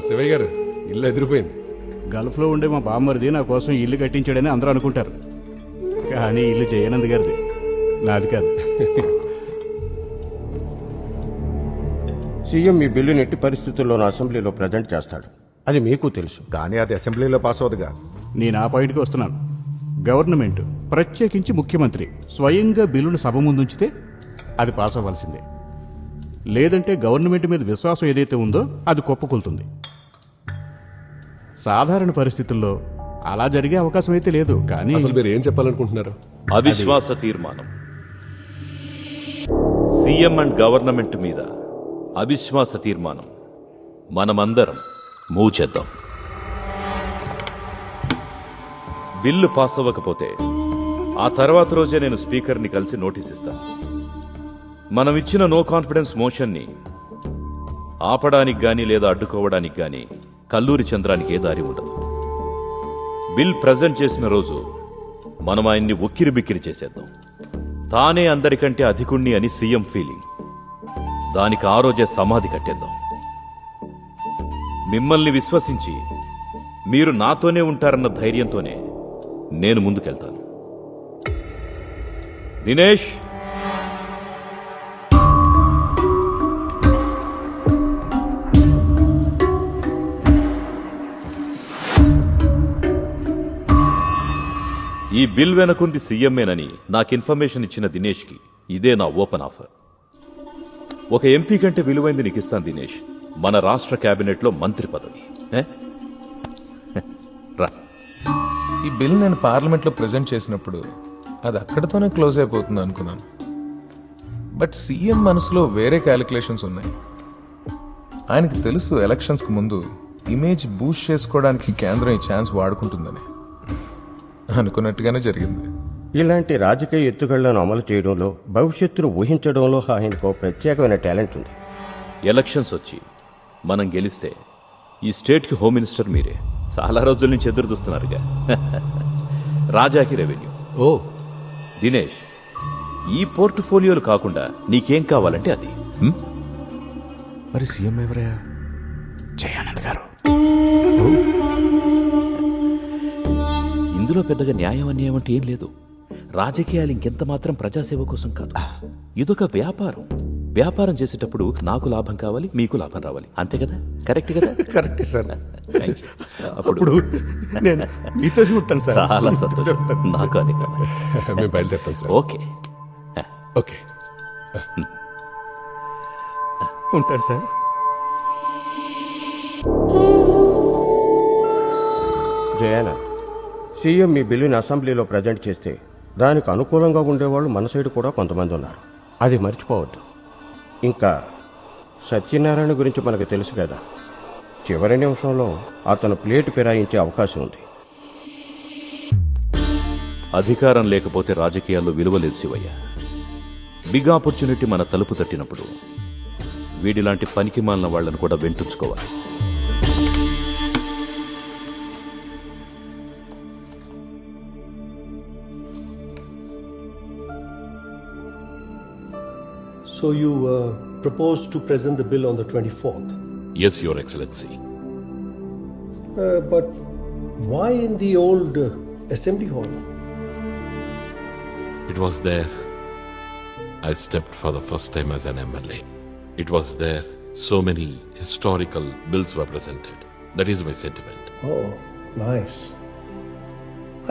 శివయ్య గారు ఇల్లు ఎదిరిపోయింది. గల్ఫ్లో ఉండే మా బామ్మరిది నా కోసం ఇల్లు కట్టించాడని అందరూ అనుకుంటారు, కానీ ఇల్లు జయానంద్ గారిది, నాది కాదు. సీఎం మీ బిల్లుని ఎట్టి పరిస్థితుల్లోనూ అసెంబ్లీలో ప్రజెంట్ చేస్తాడు, అది మీకు తెలుసు. కానీ అది అసెంబ్లీలో పాస్ అవుతుందిగా. నేను ఆ పాయింట్కి వస్తున్నాను. గవర్నమెంట్, ప్రత్యేకించి ముఖ్యమంత్రి స్వయంగా బిల్లును సభ ముందుంచితే అది పాస్ అవ్వాల్సిందే. లేదంటే గవర్నమెంట్ మీద విశ్వాసం ఏదైతే ఉందో అది కుప్పకూలుతుంది. సాధారణ పరిస్థితుల్లో అలా జరిగే అవకాశం అయితే లేదు. కానీ అసలు మీరు ఏం చెప్పాలనుకుంటున్నారు? అవిశ్వాస తీర్మానం సీఎం అండ్ గవర్నమెంట్ మీద అవిశ్వాస తీర్మానం మనమందరం మూవ్ చేద్దాం. బిల్లు పాస్ అవ్వకపోతే ఆ తర్వాత రోజే నేను స్పీకర్ని కలిసి నోటీస్ ఇస్తాను. మనం ఇచ్చిన నో కాన్ఫిడెన్స్ మోషన్ని ఆపడానికి గాని లేదా అడ్డుకోవడానికి గాని కల్లూరి చంద్రానికి ఏ దారి ఉండదు. బిల్ ప్రజెంట్ చేసిన రోజు మనం ఆయన్ని ఉక్కిరి బిక్కిరి చేసేద్దాం. తానే అందరికంటే అధికుణ్ణి అని సీఎం ఫీలింగ్. దానికి ఆ రోజే సమాధి కట్టేద్దాం. మిమ్మల్ని విశ్వసించి మీరు నాతోనే ఉంటారన్న ధైర్యంతోనే నేను ముందుకెళ్తాను. దినేష్, ఈ బిల్ వెనకుంది సీఎంఏనని నాకు ఇన్ఫర్మేషన్ ఇచ్చిన దినేష్కి ఇదే నా ఓపెన్ ఆఫర్. ఒక ఎంపీ కంటే విలువైంది నీకు ఇస్తాను దినేష్, మన రాష్ట్ర కేబినెట్లో మంత్రి పదవి. రా. ఈ బిల్ నేను పార్లమెంట్లో ప్రజెంట్ చేసినప్పుడు అది అక్కడితోనే క్లోజ్ అయిపోతుంది అనుకున్నాను. బట్ సీఎం మనసులో వేరే క్యాలిక్యులేషన్స్ ఉన్నాయి. ఆయనకు తెలుసు ఎలక్షన్స్కి ముందు ఇమేజ్ బూస్ట్ చేసుకోవడానికి కేంద్రం ఈ ఛాన్స్ వాడుకుంటుందని. అనుకున్నట్టుగానే జరిగింది. ఇలాంటి రాజకీయ ఎత్తుగళ్లను అమలు చేయడంలో, భవిష్యత్తును ఊహించడంలో ఆయనకు ప్రత్యేకమైన టాలెంట్ ఉంది. ఎలక్షన్స్ వచ్చి మనం గెలిస్తే ఈ స్టేట్కి హోమ్ మినిస్టర్ మీరే. చాలా రోజుల నుంచి ఎదురు చూస్తున్నారుగా. రాజాకి రెవెన్యూ. ఓ దినేష్, ఈ పోర్ట్ఫోలియోలు కాకుండా నీకేం కావాలంటే అది. మరి సీఎం ఎవరయ్యా? జయానంద్ గారు. ఇందులో పెద్దగా న్యాయం అన్యాయం అంటే ఏం లేదు. రాజకీయాలు ఇంకెంత మాత్రం ప్రజాసేవ కోసం కాదు, ఇదొక వ్యాపారం. వ్యాపారం చేసేటప్పుడు నాకు లాభం కావాలి, మీకు లాభం రావాలి, అంతే కదా? కరెక్ట్ కదా? Correct sir. Thank you. అప్పుడు నేను మీతో ఉంటాను సార్. చాలా సంతోషం. నాకు అదే కావాలి. మేము బయలుదేరుతాం సార్. Okay okay. ఉంటాను సార్. జయానా, సీఎం మీ బిల్లుని అసెంబ్లీలో ప్రజెంట్ చేస్తే దానికి అనుకూలంగా ఉండేవాళ్ళు మన సైడ్ కూడా కొంతమంది ఉన్నారు, అది మర్చిపోవద్దు. ఇంకా సత్యనారాయణ గురించి మనకు తెలుసు కదా, చివరి నిమిషంలో అతను ప్లేటు ఫిరాయించే అవకాశం ఉంది. అధికారం లేకపోతే రాజకీయాల్లో విలువలేదు శివయ్య. బిగ్ ఆపర్చునిటీ మన తలుపు తట్టినప్పుడు వీడిలాంటి పనికి మాలిన వాళ్లను కూడా వెంటుంచుకోవాలి. So you propose to present the bill on the 24th? Yes, Your Excellency. But why in the old assembly hall? It was there. I stepped for the first time as an MLA. It was there. So many historical bills were presented. That is my sentiment. Oh, nice.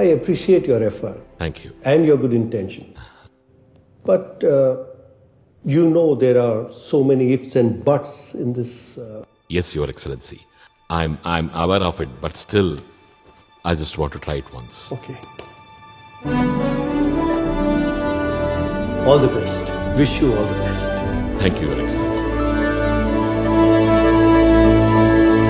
I appreciate your effort. Thank you. And your good intentions. But you know there are so many ifs and buts in this. Yes, Your Excellency. I'm aware of it, but still, I just want to try it once. Okay. All the best. Wish you all the best. Thank you, Your Excellency.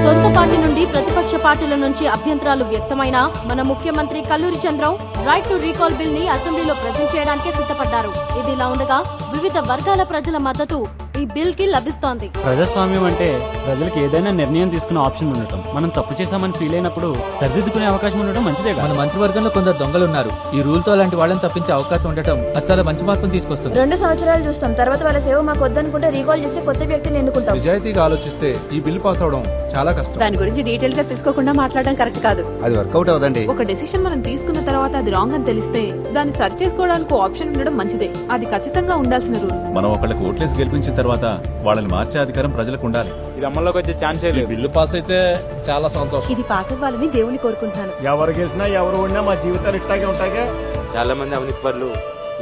సొంత party నుండి ప్రతిపక్ష పార్టీల నుంచి అభ్యంతరాలు వ్యక్తమైనా మన ముఖ్యమంత్రి Kalluri Chandram right to recall bill ని అసెంబ్లీలో ప్రజెంట్ చేయడానికే సిద్ధపడ్డారు. ఇదిలా ఉండగా వివిధ వర్గాల ప్రజల మద్దతు ఈ బిల్ కి లభిస్తోంది. ప్రజాస్వామ్యం అంటే ప్రజలకు ఏదైనా నిర్ణయం తీసుకునే ఆప్షన్ ఉండటం. మనం తప్పు చేశామని ఫీల్ అయినప్పుడు సరిదిద్దుకునే అవకాశం ఉండటం మంచిదే. మన మంత్రివర్గంలో కొందరు దొంగలు ఉన్నారు. ఈ రూల్ తో అలాంటి వాళ్ళని తప్పించే అవకాశం ఉండటం అది చాలా మంచి మార్పును తీసుకొస్తుంది. 2 సంవత్సరాలు చూస్తాం, తర్వాత వాళ్ళ సేవ మాకు వద్దనుకుంటే రీకాల్ చేసి కొత్త వ్యక్తిని ఎన్నుకుంటాం. నిజాయితీగా ఆలోచిస్తే ఈ బిల్లు పాస్ అవడం చాలా కష్టం. దాని గురించి డీటెయిల్ గా తెలుసుకోకుండా మాట్లాడడం కరెక్ట్ కాదు. అది వర్కౌట్ అవదండి. ఒక డెసిషన్ మనం తీసుకున్న తర్వాత అది రాంగ్ అని తెలిస్తే దాన్ని సరి చేసుకోవడానికి ఆప్షన్ ఉండడం మంచిదే. అది ఖచ్చితంగా ఉండాల్సిన రూల్. మనం ఒకళ్ళకి ఓట్లేసి గెలిపించిన తర్వాత వాళ్ళని మార్చే అధికారం ప్రజలకు ఉండాలి. ఇది అమల్లోకి వచ్చే ఛాన్సే లేదు. బిల్లు పాస్ అయితే చాలా సంతోషం. ఇది పాస్ అవ్వాలని దేవుని కోరుకుంటున్నాను. ఎవరు గెలిచినా ఎవరు ఓడినా మా జీవితాలు ఇట్టాగే ఉంటాయిగా. చాలా మంది అవినీతి పరులు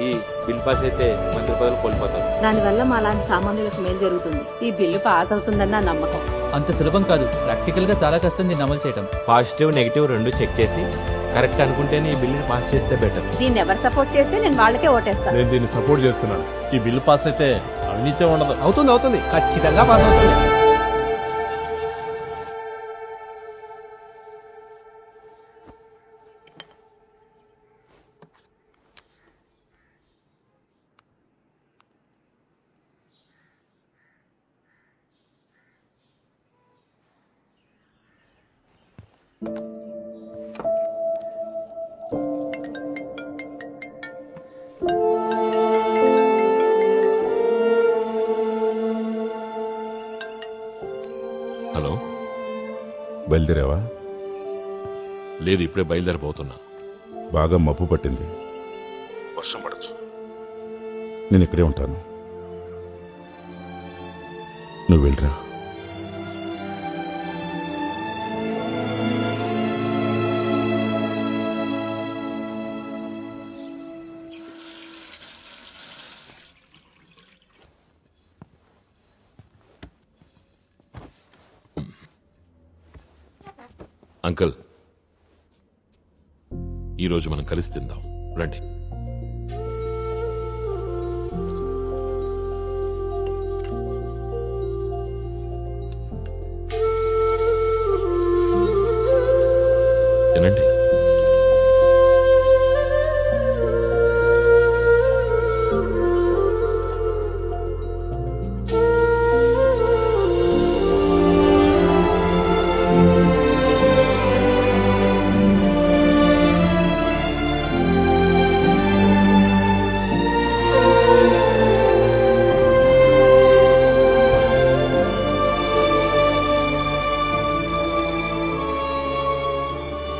ఈ బిల్ పాస్ అయితే మంత్రి పదవులు కోల్పోతారు. దానివల్ల మా లాంటి సామాన్యులకు మేలు జరుగుతుంది. ఈ బిల్లు పాస్ అవుతుందన్న నా నమ్మకం. అంత సులభం కాదు. ప్రాక్టికల్ గా చాలా కష్టం దీన్ని అమలు చేయడం. పాజిటివ్ నెగిటివ్ రెండు చెక్ చేసి కరెక్ట్ అనుకుంటేనే ఈ బిల్లుని పాస్ చేస్తే బెటర్. దీన్ని ఎవరు సపోర్ట్ చేస్తే నేను వాళ్ళకే ఓటేస్తాను. నేను దీన్ని సపోర్ట్ చేస్తున్నాను. ఈ బిల్లు పాస్ అయితే అవినీతి ఉండదు. అవుతుంది ఖచ్చితంగా పాస్ అవుతుంది. హలో, బయలుదేరావా? లేదు, ఇప్పుడే బయలుదేరబోతున్నా. బాగా మబ్బు పట్టింది, వర్షం పడచ్చు. నేను ఇక్కడే ఉంటాను, నువ్వు వెళ్ళరా. అంకుల్, ఈరోజు మనం కలిసి తిందాం రండి. ఏనండి?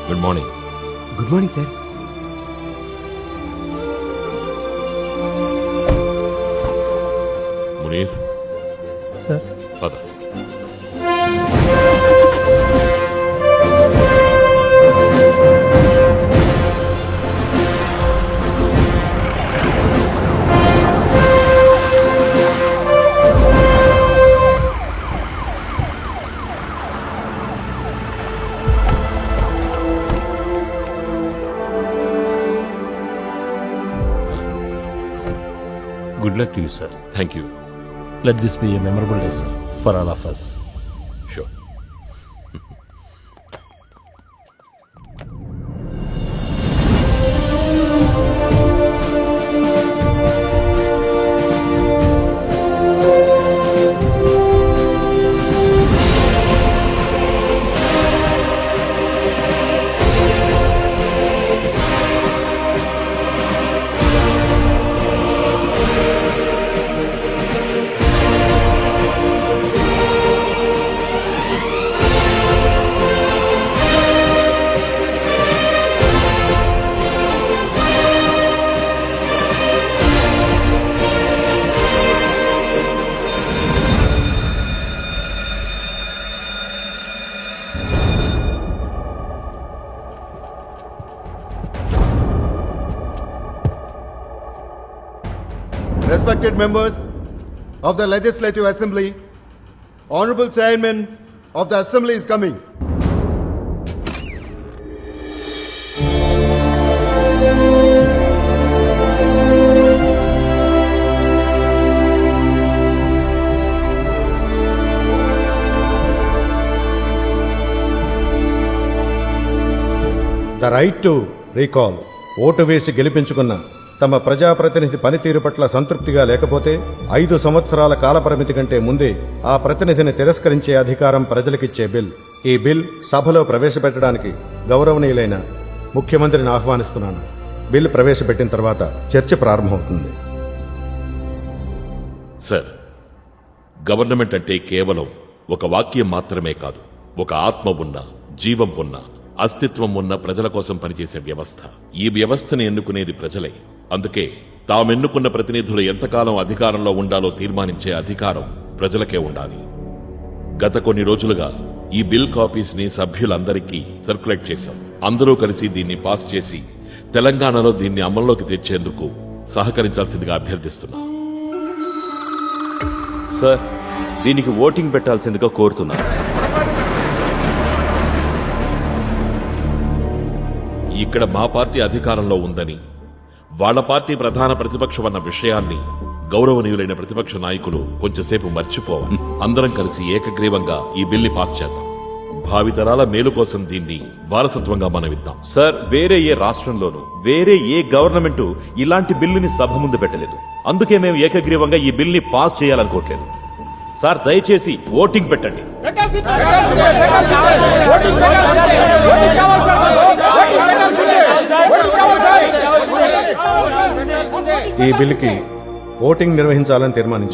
Good morning. Good morning sir. Munir sir, పద. Good luck to you, sir. Thank you. Let this be a memorable day, sir, for all of us. Sure. Respected members of the Legislative Assembly, Honorable Chairman of the Assembly is coming. The right to recall, vote వేసి గెలిపించుకున్న తమ ప్రజాప్రతినిధి పనితీరు పట్ల సంతృప్తిగా లేకపోతే 5 సంవత్సరాల కాలపరిమితి కంటే ముందే ఆ ప్రతినిధిని తిరస్కరించే అధికారం ప్రజలకిచ్చే బిల్. ఈ బిల్ సభలో ప్రవేశపెట్టడానికి గౌరవనీయులైన ముఖ్యమంత్రిని ఆహ్వానిస్తున్నాను. బిల్ ప్రవేశపెట్టిన తర్వాత చర్చ ప్రారంభమవుతుంది. సార్, గవర్నమెంట్ అంటే కేవలం ఒక వాక్యం మాత్రమే కాదు, ఒక ఆత్మ ఉన్న, జీవం ఉన్న, అస్తిత్వం ఉన్న ప్రజల కోసం పనిచేసే వ్యవస్థ. ఈ వ్యవస్థను ఎన్నుకునేది ప్రజలే. అందుకే తామెన్నుకున్న ప్రతినిధులు ఎంతకాలం అధికారంలో ఉండాలో తీర్మానించే అధికారం ప్రజలకే ఉండాలి. గత కొన్ని రోజులుగా ఈ బిల్ కాపీస్ ని సభ్యులందరికీ సర్క్యులేట్ చేశాం. అందరూ కలిసి దీన్ని పాస్ చేసి తెలంగాణలో దీన్ని అమల్లోకి తెచ్చేందుకు సహకరించాల్సిందిగా అభ్యర్థిస్తున్నా. సార్, దీనికి ఓటింగ్ పెట్టాల్సిందిగా కోరుతున్నాను. ఇక్కడ మా పార్టీ అధికారంలో ఉందని, వాళ్ళ పార్టీ ప్రధాన ప్రతిపక్షం అన్న విషయాన్ని గౌరవనీయులైన ప్రతిపక్ష నాయకులు కొంచెంసేపు మర్చిపోవాలి. అందరం కలిసి ఏకగ్రీవంగా ఈ బిల్ని పాస్ చేద్దాం. భావితరాల మేలు కోసం దీన్ని వారసత్వంగా మనమిద్దాం. సార్, వేరే ఏ రాష్ట్రంలోనూ వేరే ఏ గవర్నమెంటు ఇలాంటి బిల్లుని సభ ముందు పెట్టలేదు. అందుకే మేము ఏకగ్రీవంగా ఈ బిల్ని పాస్ చేయాలనుకోవట్లేదు. సార్, దయచేసి ఓటింగ్ పెట్టండి. ఈ బిల్లుకి ఓటింగ్ నిర్వహించాలని తీర్మానించాం.